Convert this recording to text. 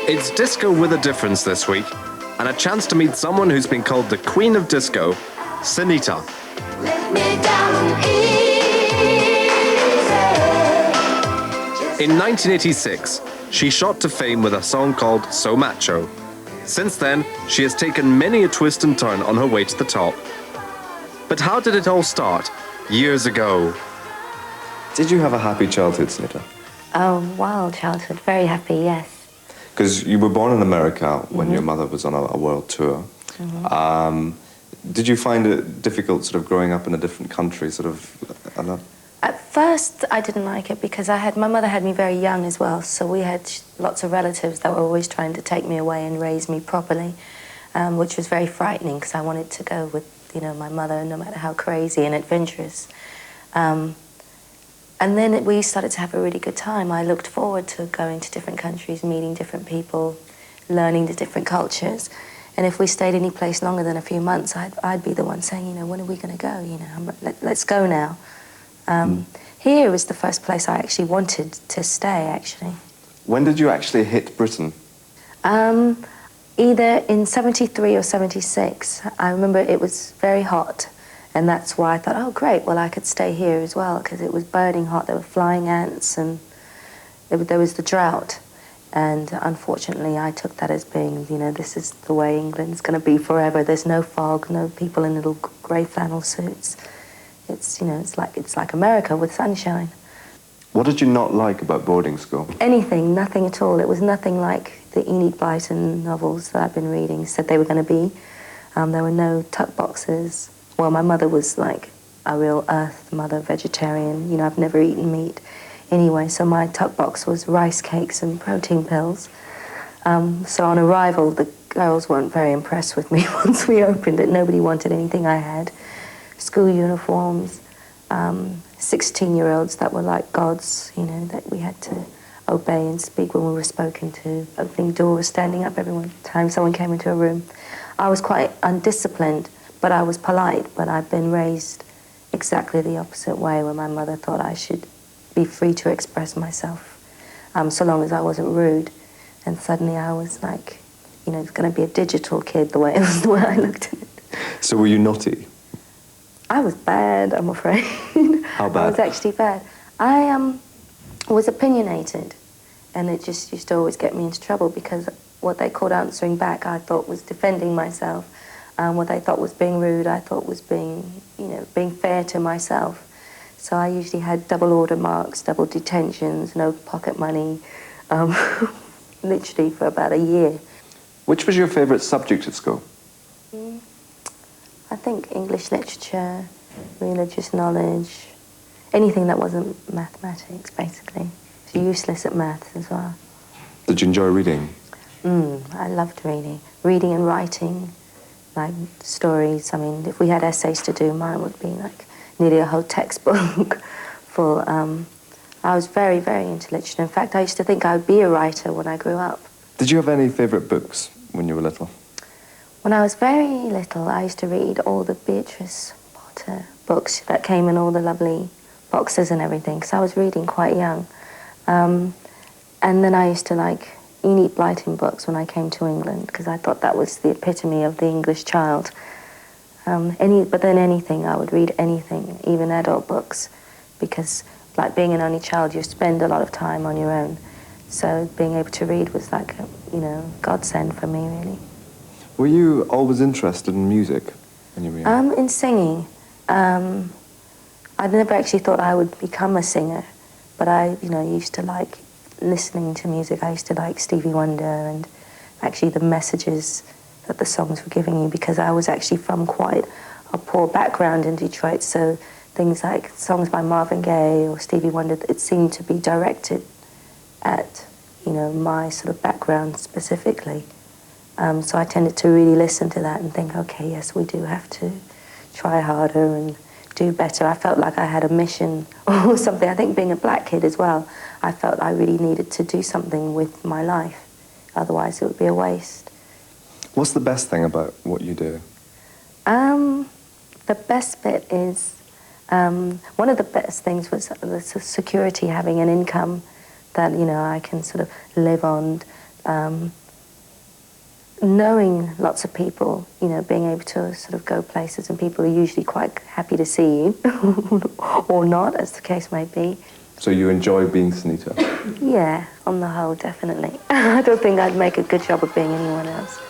It's disco with a difference this week, and a chance to meet someone who's been called the Queen of Disco, Sinitta. In 1986, she shot to fame with a song called So Macho. Since then, she has taken many a twist and turn on her way to the top. But how did it all start years ago? Did you have a happy childhood, Sinitta? Oh, wild childhood. Very happy, yes. Because you were born in America when your mother was on a world tour. Did you find it difficult sort of growing up in a different country, sort of? At first, I didn't like it because my mother had me very young as well, so we had lots of relatives that were always trying to take me away and raise me properly, which was very frightening because I wanted to go with, my mother, no matter how crazy and adventurous. And then we started to have a really good time. I looked forward to going to different countries, meeting different people, learning the different cultures. And if we stayed any place longer than a few months, I'd be the one saying, when are we going to go? Let's go now. Here was the first place I actually wanted to stay, actually. When did you actually hit Britain? Either in 73 or 76. I remember it was very hot. And that's why I thought, oh, great, well, I could stay here as well, because it was burning hot. There were flying ants, and there was the drought. And unfortunately, I took that as being, this is the way England's going to be forever. There's no fog, no people in little grey flannel suits. It's, it's like America with sunshine. What did you not like about boarding school? Anything, nothing at all. It was nothing like the Enid Blyton novels that I've been reading said they were going to be. There were no tuck boxes. Well, my mother was like a real earth mother, vegetarian. I've never eaten meat anyway, so my tuck box was rice cakes and protein pills. So on arrival, the girls weren't very impressed with me once we opened it. Nobody wanted anything I had. School uniforms, 16-year-olds that were like gods, that we had to obey and speak when we were spoken to. Opening doors, standing up every time someone came into a room. I was quite undisciplined. But I was polite, but I've been raised exactly the opposite way, where my mother thought I should be free to express myself, so long as I wasn't rude. And suddenly I was like, it's going to be a digital kid, the way I looked at it. So were you naughty? I was bad, I'm afraid. How bad? I was actually bad. I was opinionated, and it just used to always get me into trouble because what they called answering back I thought was defending myself. What I thought was being rude, I thought was being fair to myself. So I usually had double order marks, double detentions, no pocket money, literally for about a year. Which was your favourite subject at school? I think English literature, religious knowledge, anything that wasn't mathematics, basically. Useless at maths as well. Did you enjoy reading? I loved reading. Reading and writing. Like stories. I mean, if we had essays to do, mine would be like nearly a whole textbook full. I was very, very into literature. In fact, I used to think I would be a writer when I grew up. Did you have any favourite books when you were little? When I was very little, I used to read all the Beatrice Potter books that came in all the lovely boxes and everything, because I was reading quite young. And then I used to like Enid Blyton books when I came to England, because I thought that was the epitome of the English child. But then anything, I would read anything, even adult books, because like being an only child, you spend a lot of time on your own. So being able to read was like a, godsend for me, really. Were you always interested in music when you were young? In singing. I'd never actually thought I would become a singer, but I, used to like listening to music. I used to like Stevie Wonder and actually the messages that the songs were giving you, because I was actually from quite a poor background in Detroit, so things like songs by Marvin Gaye or Stevie Wonder, it seemed to be directed at, my sort of background specifically. So I tended to really listen to that and think, okay, yes, we do have to try harder and do better. I felt like I had a mission or something. I think being a black kid as well, I felt I really needed to do something with my life. Otherwise, it would be a waste. What's the best thing about what you do? The best bit is, one of the best things was the security, having an income that, I can sort of live on, knowing lots of people, you know, being able to sort of go places, and people are usually quite happy to see you, or not, as the case may be. So you enjoy being Sinitta? Yeah, on the whole, definitely. I don't think I'd make a good job of being anyone else.